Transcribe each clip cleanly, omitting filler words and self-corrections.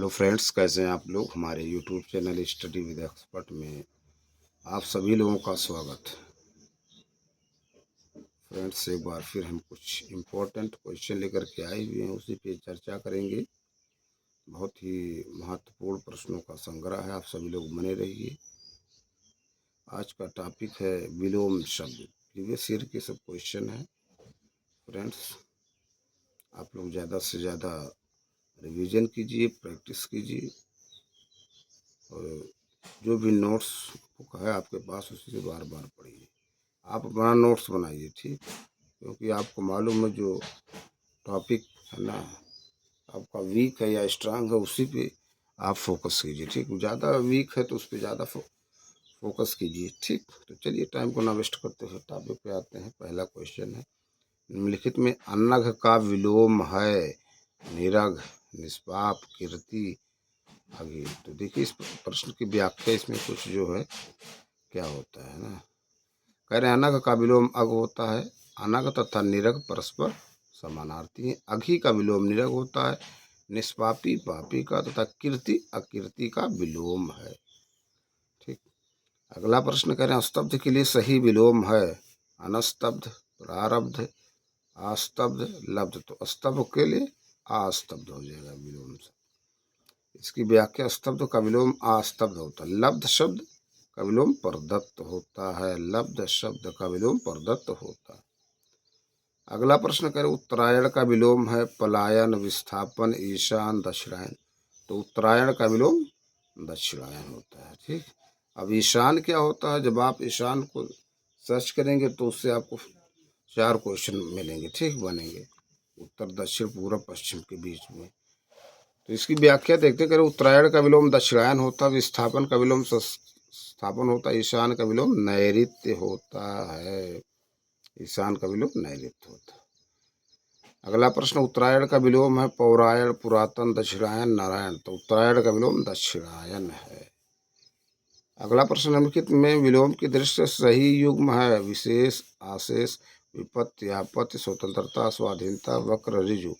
Hello friends, कैसे हैं आप लोग। हमारे YouTube channel study with expert में आप सभी लोगों का स्वागत। फ्रेंड्स, एक बार फिर हम कुछ इम्पोर्टेंट क्वेश्चन लेकर के आए हुए हैं, उसी पे चर्चा करेंगे। बहुत ही महत्वपूर्ण प्रश्नों का संग्रह है, आप सभी लोग बने रहिए। आज का टॉपिक है विलोम शब्द। प्रीवियस ईयर के सब क्वेश्चन हैं। फ्रेंड्स, आप लोग ज़्यादा से ज़्यादा रिवीजन कीजिए, प्रैक्टिस कीजिए, और जो भी नोट्स बुक है आपके पास उसी से बार बार पढ़िए। आप अपना नोट्स बनाइए, ठीक, क्योंकि आपको मालूम है जो टॉपिक है ना आपका वीक है या स्ट्रांग है, उसी पे आप फोकस कीजिए। ठीक, ज़्यादा वीक है तो उस पर ज़्यादा फोकस कीजिए। ठीक, तो चलिए टाइम को ना वेस्ट करते हुए टॉपिक पे आते हैं। पहला क्वेश्चन है, निम्नलिखित में अनघ का विलोम है निरघ, निष्पाप, कीर्ति, आगे। तो देखिए इस प्रश्न की व्याख्या इसमें कुछ जो है क्या होता है ना। कह रहे हैं अनघ का विलोम अघ होता है। अनघ तथा निरघ परस्पर समानार्थी हैं। अघी का विलोम निरघ होता है। निष्पापी पापी का तथा कीर्ति अकीर्ति का विलोम है। ठीक, अगला प्रश्न कह रहे हैं स्तब्ध के लिए सही विलोम है अनस्तब्ध, प्रारब्ध, अस्तब्ध, लब्ध। तो स्तब्ध के लिए अस्तब्ध हो जाएगा विलोम से। इसकी व्याख्या स्तब्ध का विलोम अस्तब्ध होता है। लब्ध शब्द का विलोम परदत्त होता है। लब्ध शब्द का विलोम परदत्त होता है। अगला प्रश्न करें उत्तरायण का विलोम है पलायन, विस्थापन, ईशान, दक्षिणायन। तो उत्तरायण का विलोम दक्षिणायन होता है। ठीक, अब ईशान क्या होता है। जब आप ईशान को सर्च करेंगे तो उससे आपको 4 क्वेश्चन मिलेंगे, ठीक, बनेंगे उत्तर, दक्षिण, पूर्व, पश्चिम के बीच में। तो इसकी व्याख्या देखते करें उत्तरायण का विलोम दक्षिणायन होता है। विस्थापन का विलोम स्थापन होता है। ईशान का विलोम नैऋत्य होता है। ईशान का विलोम नैऋत्य होता है। अगला प्रश्न उत्तरायण का विलोम है पौरायण, पुरातन, दक्षिणायन, नारायण। तो उत्तरायण का विलोम दक्षिणायन है। अगला प्रश्न निम्नलिखित में विलोम की दृष्टि से सही युग्म है विशेष, आशेष, विपत्ति, आपत्ति, स्वतंत्रता, स्वाधीनता, वक्र, ऋजु।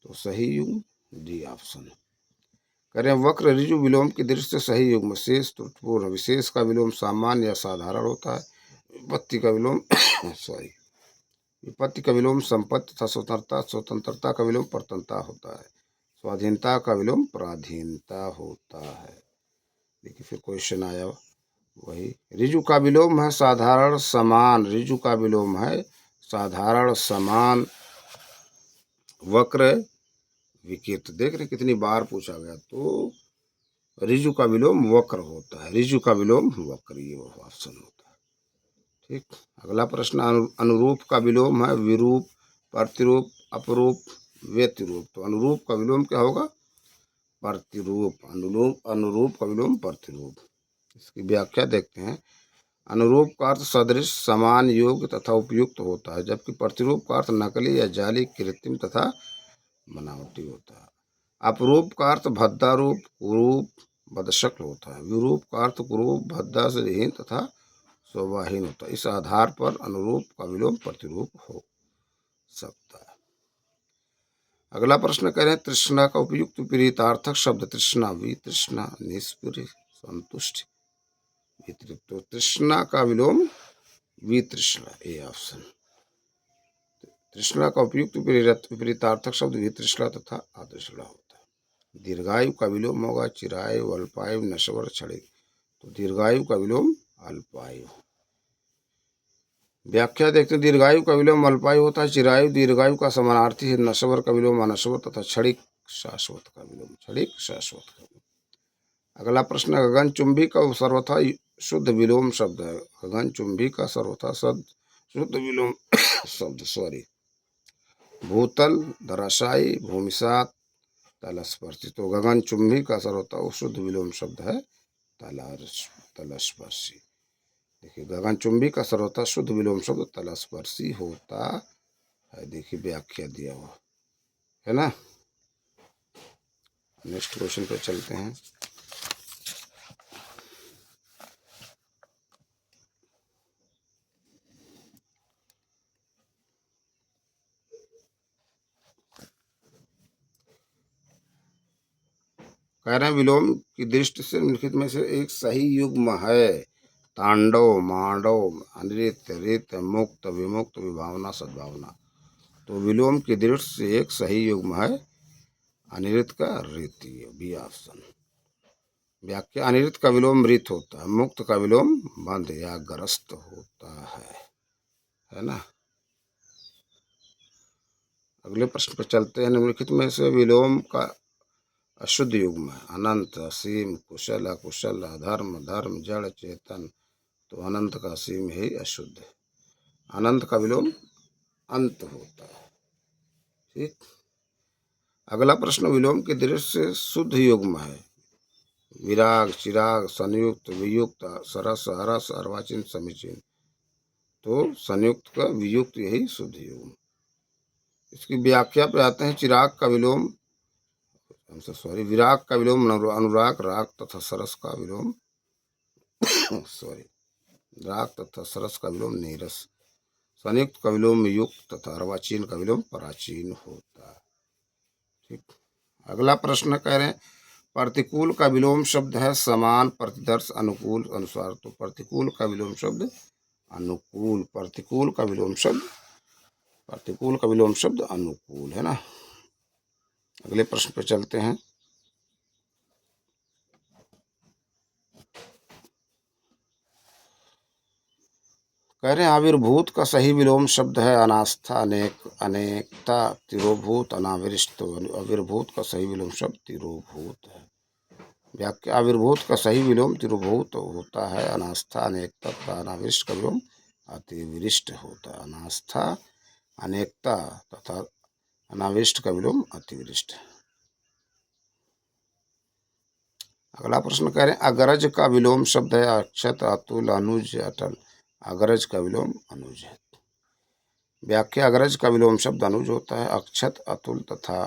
तो सही युग्म डी ऑप्शन। करें वक्र ऋजु विलोम की दृष्टि से सही युग्म शेष त्रुटिपूर्ण। विशेष का विलोम सामान्य या साधारण होता है। विपत्ति का विलोम सॉरी विपत्ति का विलोम संपत्ति तथा स्वतंत्रता, स्वतंत्रता का विलोम परतंत्रता होता है। स्वाधीनता का विलोम पराधीनता होता है। देखिए फिर क्वेश्चन आया वही। ऋजु का विलोम है साधारण समान। ऋजु का विलोम है साधारण समान, वक्र, विकृत। देख रहे कितनी बार पूछा गया। तो ऋजु का विलोम वक्र होता है। ऋजु का विलोम वक्र, ये वो ऑप्शन होता है। ठीक, अगला प्रश्न अनुरूप का विलोम है विरूप, प्रतिरूप, अपरूप, व्यतिरूप। तो अनुरूप का विलोम क्या होगा प्रतिरूप। अनुरूप का विलोम प्रतिरूप। इसकी व्याख्या देखते हैं। अनुरूप का अर्थ सदृश, समान, योग्य तथा उपयुक्त होता है, जबकि प्रतिरूप का अर्थ नकली या जाली, कृत्रिम तथा बनावटी होता है। अपरूप का अर्थ भद्दा रूप, कुरूप, बदशक्ल होता है। विरूप का अर्थ कुरूप, भद्दा से रहीन तथा शोभाहीन होता है। इस आधार पर अनुरूप का विलोम प्रतिरूप हो सकता है। अगला प्रश्न कह रहे हैं तृष्णा का उपयुक्त विपरीतार्थक शब्द। तृष्णा, वितृष्णा, निष्पृह, संतुष्ट, वितृप्त। तो तृष्णा का विलोम वितृष्णा, ए ऑप्शन। तृष्णा का उपयुक्त विपरीतार्थक शब्द वितृष्णा तथा अतृष्णा होता है। दीर्घायु का विलोम होगा चिरायु, अल्पायु, नश्वर, क्षणिक। तो दीर्घायु का विलोम अल्पायु। व्याख्या देखते हैं। दीर्घायु का विलोम अल्पायु होता है। चिरायु दीर्घायु का समानार्थी है। नश्वर का विलोम अनश्वर तथा क्षणिक शाश्वत का विलोम क्षणिक शाश्वत का। अगला प्रश्न गगनचुंबी का सर्वथा शुद्ध विलोम शब्द है। गगनचुंबी का सर्वथा शुद्ध विलोम शब्द भूतल, धराशायी, भूमिसात, तलस्पर्शी। तो गगनचुंबी का सर्वथा शुद्ध विलोम शब्द है तलस्पर्शी। देखिए गगनचुंबी का सर्वथा शुद्ध विलोम शब्द तलस्पर्शी होता है। देखिए व्याख्या दिया हुआ है ना। नेक्स्ट क्वेश्चन पे चलते हैं। कह रहे हैं विलोम की दृष्टि से निम्नलिखित में से एक सही युग्म है। तांडव, मांडव, अनृत, रित, मुक्त, विमुक्त, विभावना, सद्भावना। तो विलोम की दृष्टि से एक सही युग्म है अनिरुद्ध का रीति भी आसन। व्याख्या अनिरुद्ध का विलोम रीत होता है, मुक्त का विलोम बंध या ग्रस्त होता है ना। अगले प्रश्न पर चलते हैं। निम्नलिखित में से विलोम का अशुद्ध युग्म है। अनंत, असीम, कुशल, अकुशल, अधर्म, धर्म, जड़, चेतन। तो अनंत का असीम ही अशुद्ध है। अनंत का विलोम अंत होता है। ठीक। अगला प्रश्न विलोम की दृष्टि से शुद्ध युग्म है। विराग, चिराग, संयुक्त, वियुक्त, सरस, हरस, अर्वाचीन, समीचीन। तो संयुक्त का वियुक्त यही शुद्ध युग्म। इसकी व्याख्या पे आते हैं। चिराग का विलोम विराग का विलोम अनुराग, राग तथा सरस का विलोम राग तथा सरस का विलोम नीरस। संयुक्त का विलोम युक्त तथा अर्वाचीन का विलोम प्राचीन होता है। ठीक। अगला प्रश्न कह रहे हैं प्रतिकूल का विलोम शब्द है समान, प्रतिदर्श, अनुकूल, अनुसार। तो प्रतिकूल का विलोम शब्द अनुकूल, प्रतिकूल का विलोम शब्द अनुकूल है ना। अगले प्रश्न पे चलते हैं। कह रहे हैं आविर्भूत का सही विलोम शब्द है अनास्था, अनेकता, तिरोभूत, अनाविष्ट। तो आविर्भूत का सही विलोम शब्द तिरोभूत है। व्याख्या आविर्भूत का सही विलोम तिरोभूत होता है। अनास्था, अनेकता तथा अनाविष्ट का विलोम अतिविष्ट होता है। अनास्था, अनेकता तथा अनाविष्ट का विलोम अतिवृष्ट। अगला प्रश्न कह रहे हैं अगरज का विलोम शब्द है अक्षत, अतुल, अनुज, अटल। अगरज का विलोम अनुज है। व्याख्या अगरज का विलोम शब्द अनुज होता है। अक्षत, अतुल तथा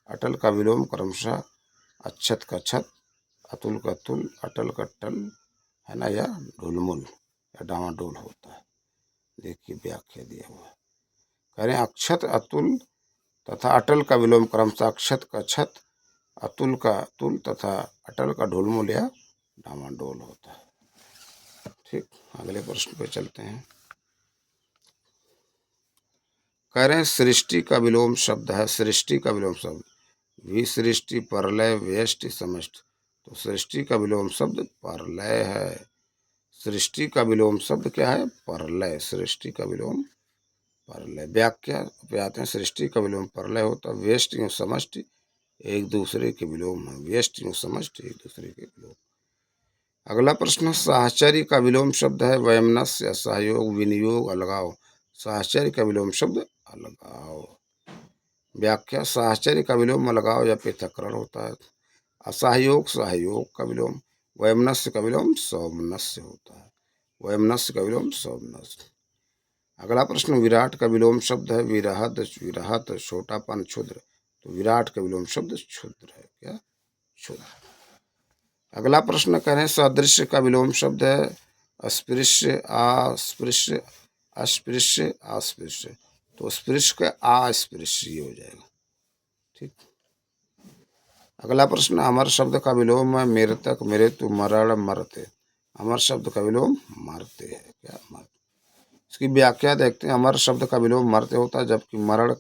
अटल का विलोम क्रमशः अक्षत का छत, अतुल का तुल, अटल का टल है ना, या ढुलमुल या डामाडोल होता है। देखिए व्याख्या दिया हुआ है। कह रहे हैं अक्षत, अतुल तथा अटल का विलोम क्रमशः अक्षत का छत, अतुल का तुल तथा अटल का ढुलमुल या डामाडोल होता है। ठीक। अगले प्रश्न पे चलते हैं। कह रहे हैं सृष्टि का विलोम शब्द है। सृष्टि का विलोम शब्द विसृष्टि, परलय, व्यष्टि, समष्टि। तो सृष्टि का विलोम शब्द परलय है। सृष्टि का विलोम शब्द क्या है? परलय। सृष्टि का विलोम परलय। व्याख्या पे आते हैं। सृष्टि का विलोम परलय होता है। व्यष्टि और समष्टि एक दूसरे के विलोम है। व्यष्टि और समष्टि एक दूसरे के विलोम। अगला प्रश्न साहचर्य का विलोम शब्द है वैमनस्य, सहयोग, विनियोग, अलगाव। साहचर्य का विलोम शब्द अलगाव। व्याख्या साहचर्य का विलोम अलगाव या पृथक्करण होता है। असहयोग सहयोग का विलोम। वैमनस्य का विलोम सौमनस्य होता है। वैमनस्य का विलोम सौमनस्य। अगला प्रश्न विराट का विलोम शब्द है विरहत, विरहत, छोटापन, क्षुद्र। तो विराट का विलोम शब्द क्षुद्र है। क्या? क्षुद्र। अगला प्रश्न कह रहे हैं सदृश्य का विलोम शब्द है अस्पृश्य, अस्पृश्य, अस्पृश्य, अस्पृश्य। तो स्पृश्य का अस्पृश्य हो जाएगा। ठीक। अगला प्रश्न अमर शब्द का विलोम है मृतक, मृत्यु, मरण, मरते। अमर शब्द का विलोम मरते है। क्या? मरते। इसकी व्याख्या देखते हैं। अमर शब्द का विलोम मरते होता है, जबकि मरण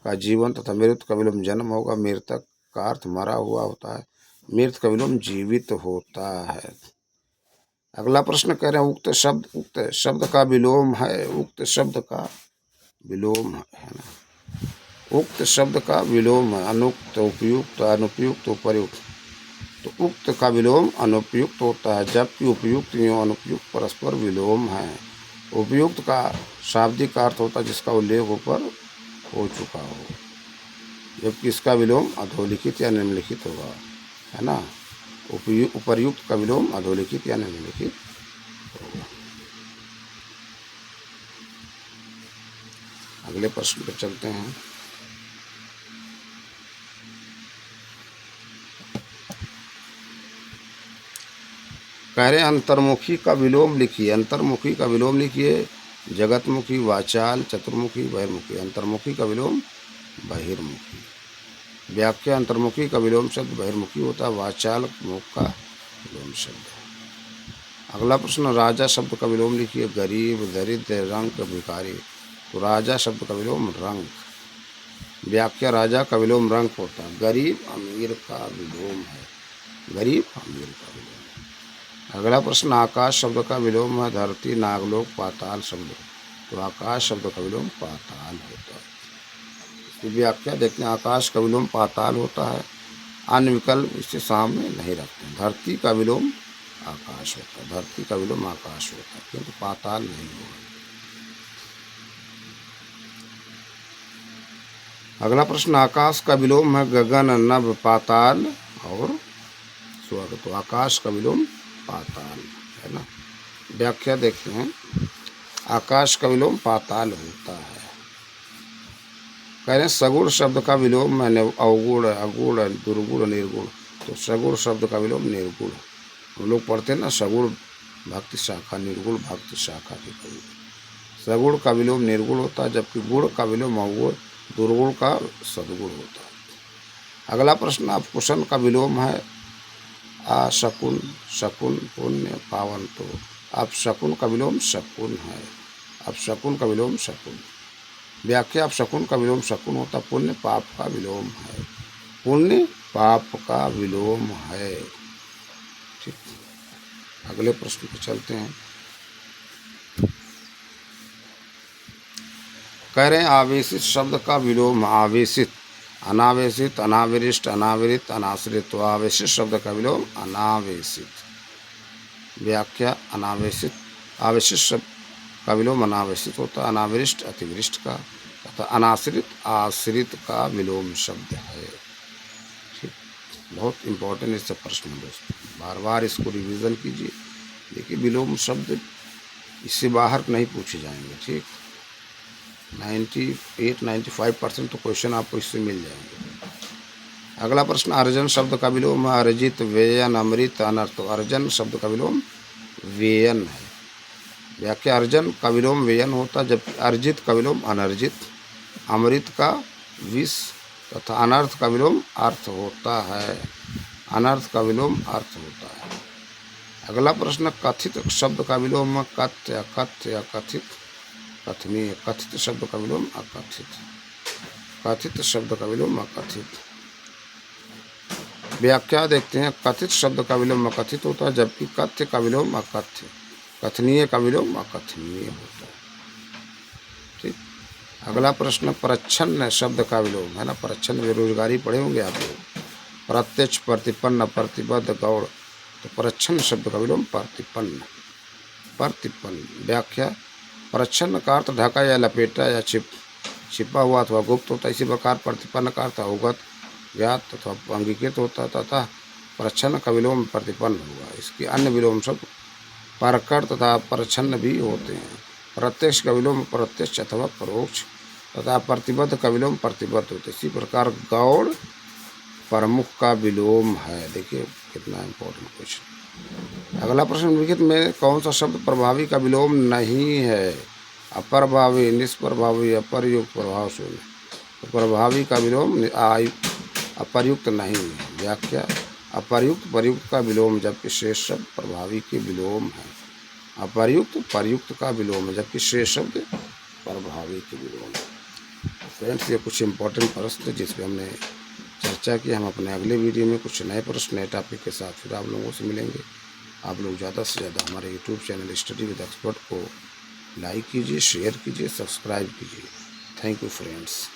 का जीवन तथा मृत्यु का विलोम जन्म होगा। मृतक का अर्थ मरा हुआ होता है। मृत का विलोम जीवित होता है। अगला प्रश्न कह रहे हैं उक्त शब्द का विलोम है। उक्त शब्द का विलोम है ना। उक्त शब्द का विलोम है अनुक्त, उपयुक्त, अनुपयुक्त, उपर्युक्त। तो उक्त का विलोम अनुपयुक्त होता है, जबकि उपयुक्त एवं अनुपयुक्त परस्पर विलोम है। उपयुक्त का शाब्दिक अर्थ होता है जिसका उल्लेख ऊपर हो चुका हो, जबकि इसका विलोम अधोलिखित या निम्नलिखित होगा, है ना। उपर्युक्त का विलोम अधोलिखित या निम्नलिखित होगा। अगले प्रश्न पर चलते हैं। कह रहे अंतर्मुखी का विलोम लिखिए। अंतर्मुखी का विलोम लिखिए जगतमुखी, वाचाल, चतुर्मुखी, बहिर्मुखी। अंतर्मुखी का विलोम बहिर्मुखी। व्याख्या अंतर्मुखी का विलोम शब्द बहिर्मुखी होता है, वाचाल मुख का विलोम शब्द। अगला प्रश्न, राजा शब्द का विलोम लिखिए। गरीब, दरिद्र, रंक, भिखारी। तो राजा शब्द का विलोम रंक। व्याख्या, राजा का विलोम रंक होता है। गरीब अमीर का विलोम है, गरीब अमीर का विलोम है। अगला प्रश्न, आकाश शब्द का विलोम है। धरती, नागलोक, पाताल शब्द। तो आकाश शब्द का विलोम पाताल होता है। इसकी व्याख्या देखते हैं। आकाश का विलोम पाताल होता है, अन्य विकल्प इससे सामने नहीं रखते हैं। धरती का विलोम आकाश होता है, धरती का विलोम आकाश होता है, किंतु पाताल नहीं होगा। अगला प्रश्न, आकाश का विलोम है गगन, नभ, पाताल और स्वर्ग। तो आकाश का विलोम पाताल है ना। व्याख्या देखते हैं। आकाश का विलोम पाताल होता है। कह रहे हैं सगुण शब्द का विलोम है अवगुण, अगुण, दुर्गुण, निर्गुण। तो सगुण शब्द का विलोम निर्गुण। हम लोग पढ़ते हैं ना सगुण भक्ति शाखा, निर्गुण भक्ति शाखा के कवि। सगुण का विलोम निर्गुण होता है, जबकि गुण का विलोम अवगुण, दुर्गुण का सद्गुण होता है। अगला प्रश्न, अपकुशन का विलोम है अशकुन, शकुन, पुण्य, पावन। तो अपशकुन का विलोम शकुन है, अपशकुन का विलोम शकुन। व्याख्या, अपशकुन का विलोम शकुन होता है, पुण्य पाप का विलोम है, पुण्य पाप का विलोम है। ठीक, अगले प्रश्न पे चलते हैं। कह रहे हैं आवेशित शब्द का विलोम। आवेशित, अनावेशित, अनाविरिष्ट, अनाविरित, अनाश्रित। तो आवेशित शब्द का विलोम अनावेशित। व्याख्या, अनावेशित, आवेशित शब्द का विलोम अनावेशित होता है, अनाविरिष्ट अतिवृष्ट का तथा अनाश्रित आश्रित का विलोम शब्द है। ठीक, बहुत इंपॉर्टेंट इससे प्रश्न है दोस्तों, बार बार इसको रिवीजन कीजिए। देखिए विलोम शब्द इससे बाहर नहीं पूछे जाएंगे। ठीक, 98-95% तो क्वेश्चन आपको इससे मिल जाएंगे। अगला प्रश्न, अर्जन शब्द का विलोम है अर्जित, व्ययन, अमृत, अनर्थ। तो अर्जन शब्द का विलोम व्ययन है। व्याख्या, अर्जन का विलोम व्ययन होता है, जबकि अर्जित का विलोम अनर्जित, अमृत का विष तथा अनर्थ का विलोम अर्थ होता है, अनर्थ का विलोम अर्थ होता है। अगला प्रश्न, कथित शब्द का विलोम कथ्य, अकथ्य, अकथित, कथनीय। कथित शब्द का विलोम अकथित, कथित शब्द का विलोम अकथित। व्याख्या देखते हैं। कथित शब्द का विलोम अकथित होता है, जबकि कथ्य का विलोम अकथ्य, कथनीय का विलोम अकथनीय होता है। ठीक, अगला प्रश्न, प्रच्छन्न शब्द का विलोम है ना। प्रच्छन्न बेरोजगारी पढ़े होंगे आप लोग। प्रत्यक्ष, प्रतिपन्न, प्रतिबद्ध, गौड़। तो प्रच्छन्न शब्द का विलोम प्रतिपन्न, प्रतिपन्न। व्याख्या, प्रच्छन्न का अर्थ ढका या लपेटा या छिपा हुआ अथवा गुप्त होता है। इसी प्रकार प्रतिपन्न का अर्थ अवगत, ज्ञात तथा अंगीकृत होता है तथा प्रच्छन्न का विलोम प्रतिपन्न हुआ। इसके अन्य विलोम शब्द परकट तथा प्रच्छन्न भी होते हैं। प्रत्यक्ष का विलोम प्रत्यक्ष अथवा परोक्ष तथा प्रतिबद्ध का विलोम प्रतिबद्ध होते हैं। इसी प्रकार गौड़ प्रमुख का विलोम है। देखिए कितना इम्पोर्टेंट क्वेश्चन। अगला प्रश्न, निम्नलिखित में कौन सा शब्द प्रभावी का विलोम नहीं है। अप्रभावी, निष्प्रभावी, अपर्युक्त, प्रभाव शून्य। तो प्रभावी का विलोम अपर्युक्त नहीं है। व्याख्या, अपर्युक्त प्रयुक्त का विलोम, जबकि शेष शब्द प्रभावी के विलोम है। अपर्युक्त प्रयुक्त का विलोम है, जबकि शेष शब्द प्रभावी के विलोम है। फ्रेंड्स, ये कुछ इंपॉर्टेंट प्रश्न जिस पर हमने चर्चा की। हम अपने अगले वीडियो में कुछ नए प्रश्न, नए टॉपिक के साथ फिर आप लोगों से मिलेंगे। आप लोग ज़्यादा से ज़्यादा हमारे YouTube channel study with expert को लाइक कीजिए, शेयर कीजिए, सब्सक्राइब कीजिए। Thank you friends.